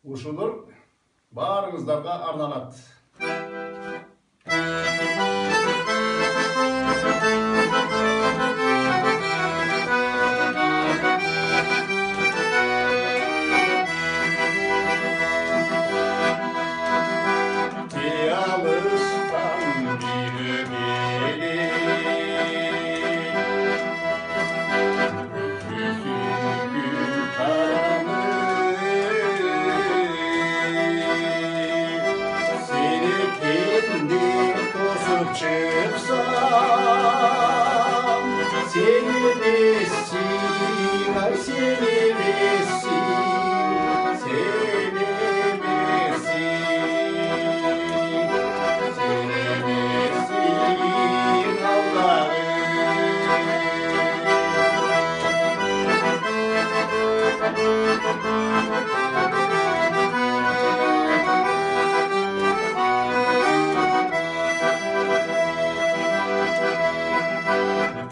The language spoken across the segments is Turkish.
Ушулар баарыңыздарға арналат.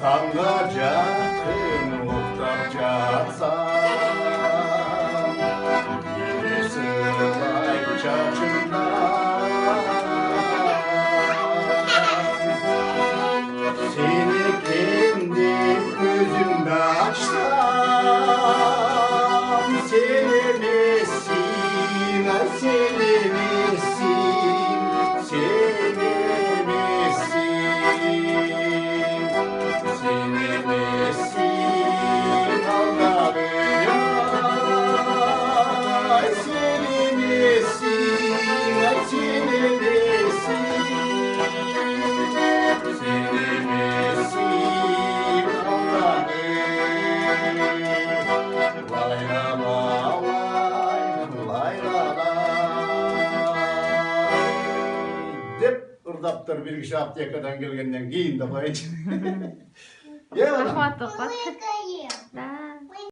Tanga yakın muhtar catsam yine sığınay çarşımdan seni kendi gözümde açsam sevmesin, ay sevmesin, sevmesin. Sevmesin Allah'ım, ay sevmesin, ay sevmesin, sevmesin Allah'ım. Lay la la lay la la dep ırdaptır bir kişi aptekadan gelgenden giyin de koyacak. Rahmat.